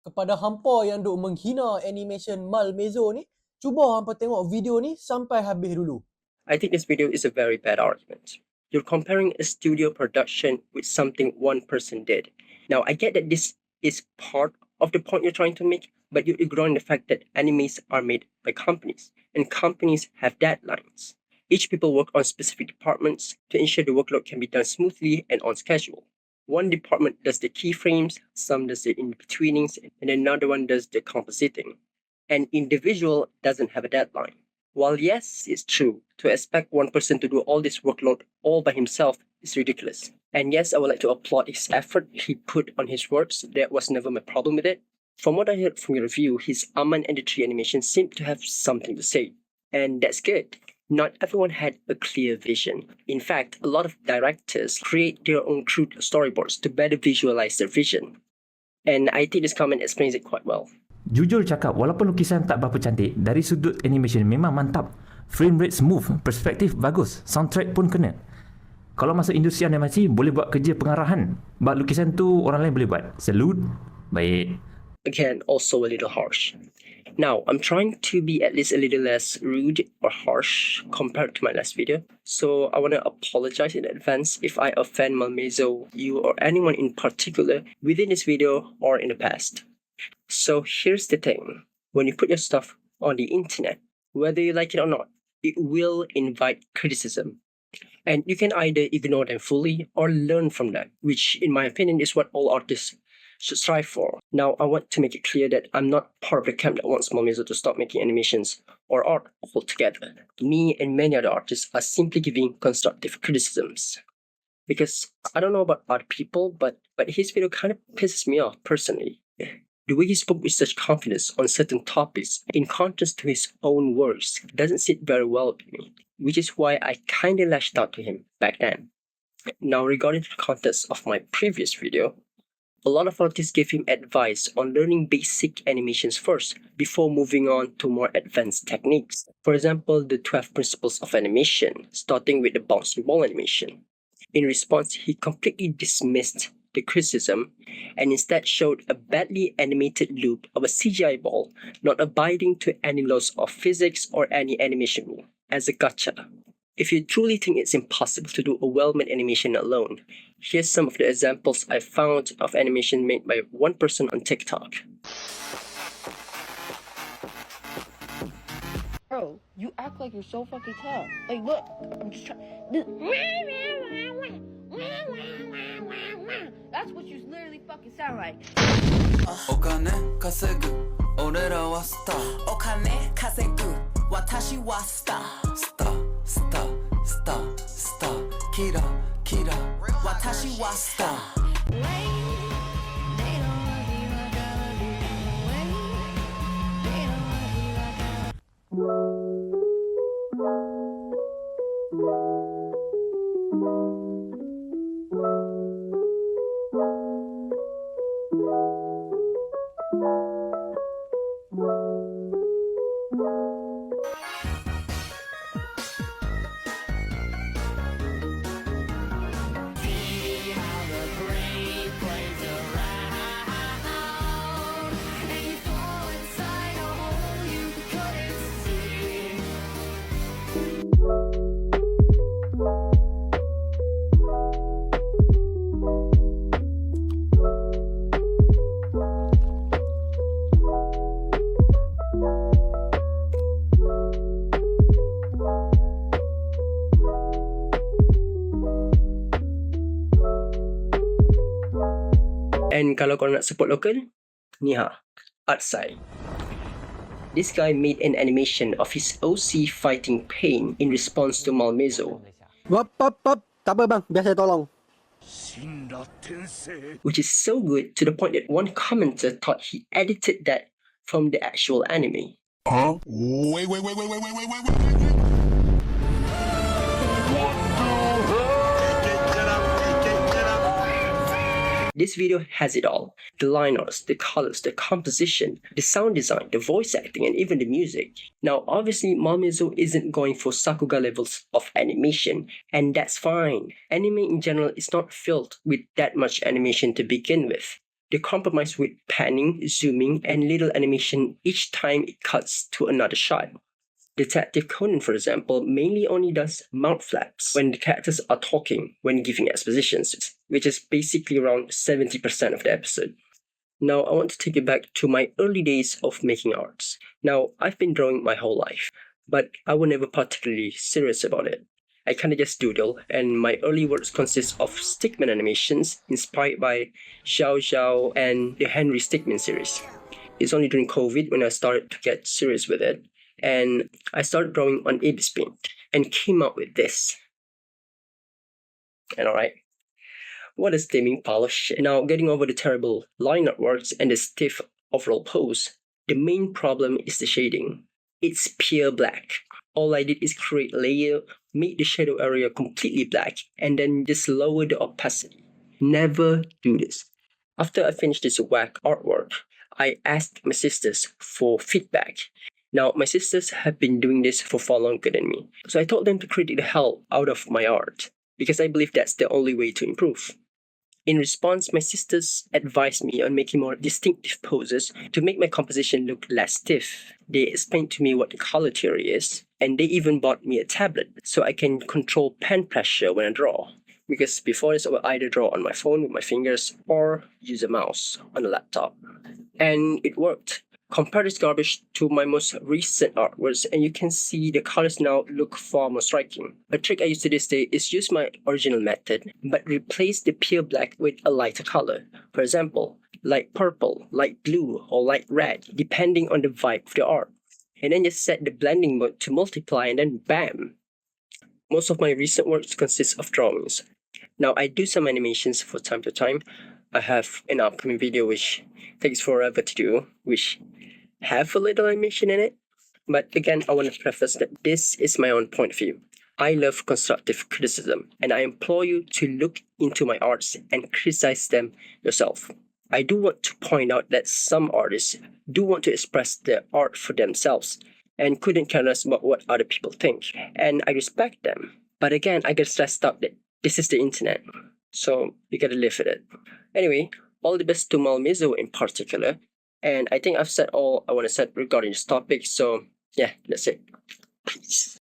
Kepada hampa yang duk menghina animation Malmaison ni, cuba hampa tengok video ni sampai habis dulu. I think this video is a very bad argument. You're comparing a studio production with something one person did. Now, I get that this is part of the point you're trying to make, but you're ignoring the fact that animes are made by companies, and companies have deadlines. Each people work on specific departments to ensure the workload can be done smoothly and on schedule. One department does the keyframes, some does the in-betweenings, and another one does the compositing. An individual doesn't have a deadline. While yes, it's true, to expect one person to do all this workload all by himself is ridiculous. And yes, I would like to applaud his effort he put on his works. That was never my problem with it. From what I heard from your review, his Aman and the Tree animation seemed to have something to say. And that's good. Not everyone had a clear vision. In fact, a lot of directors create their own crude storyboards to better visualize their vision. And I think this comment explains it quite well. Jujur cakap, walaupun lukisan tak berapa cantik, dari sudut animation memang mantap. Frame rate smooth, perspektif bagus, soundtrack pun kena. Kalau masuk industri animasi, boleh buat kerja pengarahan. Buat lukisan tu orang lain boleh buat. Salute. Baik. Again, also a little harsh. Now, I'm trying to be at least a little less rude or harsh compared to my last video. So I want to apologize in advance if I offend Malmaison, you, or anyone in particular within this video or in the past. So here's the thing. When you put your stuff on the internet, whether you like it or not, it will invite criticism. And you can either ignore them fully or learn from them, which in my opinion is what all artists should strive for. Now, I want to make it clear that I'm not part of the camp that wants Malmaison to stop making animations or art altogether. Me and many other artists are simply giving constructive criticisms. Because I don't know about other people, but his video kind of pisses me off personally. The way he spoke with such confidence on certain topics, in contrast to his own words, doesn't sit very well with me, which is why I kinda lashed out to him back then. Now, regarding the context of my previous video, a lot of artists gave him advice on learning basic animations first before moving on to more advanced techniques. For example, the 12 principles of animation, starting with the bouncing ball animation. In response, he completely dismissed the criticism and instead showed a badly animated loop of a CGI ball not abiding to any laws of physics or any animation rule as a gotcha. If you truly think it's impossible to do a well-made animation alone, here's some of the examples I found of animation made by one person on TikTok. Bro, you act like you're so fucking tough. Like, look, I'm just trying. That's what you literally fucking sound like. お金稼ぐ俺らはスターお金稼ぐ私はスタースタースタースタースターキラキラ私はスター And kalau korang nak support local, ni ha, Artsai. This guy made an animation of his OC fighting Pain in response to Malmaison, Wap. Tak apa bang, biar saya tolong. which is so good to the point that one commenter thought he edited that from the actual anime. Huh? Wait. This video has it all. The line arts, the colors, the composition, the sound design, the voice acting, and even the music. Now, obviously, Malmaison isn't going for Sakuga levels of animation, and that's fine. Anime in general is not filled with that much animation to begin with. They compromise with panning, zooming, and little animation each time it cuts to another shot. Detective Conan, for example, mainly only does mouth flaps when the characters are talking when giving expositions, which is basically around 70% of the episode. Now, I want to take you back to my early days of making arts. Now, I've been drawing my whole life, but I was never particularly serious about it. I kind of just doodle, and my early works consist of stickman animations inspired by Xiao Xiao and the Henry Stickmin series. It's only during COVID when I started to get serious with it, and I started drawing on Ibis Paint and came up with this. And alright, what a steaming pile of shit. Now, getting over the terrible line artworks and the stiff overall pose, the main problem is the shading. It's pure black. All I did is create a layer, make the shadow area completely black, and then just lower the opacity. Never do this. After I finished this whack artwork, I asked my sisters for feedback. Now, my sisters have been doing this for far longer than me, so I told them to critique the hell out of my art, because I believe that's the only way to improve. In response, my sisters advised me on making more distinctive poses to make my composition look less stiff. They explained to me what the color theory is, and they even bought me a tablet so I can control pen pressure when I draw. Because before this, I would either draw on my phone with my fingers or use a mouse on a laptop. And it worked. Compare this garbage to my most recent artworks and you can see the colors now look far more striking. A trick I use to this day is use my original method but replace the pure black with a lighter color. For example, light purple, light blue, or light red, depending on the vibe of the art. And then just set the blending mode to multiply and then bam! Most of my recent works consist of drawings. Now I do some animations from time to time. I have an upcoming video which takes forever to do, which have a little animation in it. But again, I want to preface that this is my own point of view. I love constructive criticism, and I implore you to look into my arts and criticize them yourself. I do want to point out that some artists do want to express their art for themselves and couldn't care less about what other people think, and I respect them. But again, I get stressed out that this is the internet, so you gotta live with it. Anyway, all the best to Malmaison in particular, and I think I've said all I want to say regarding this topic, so yeah, that's it. Peace.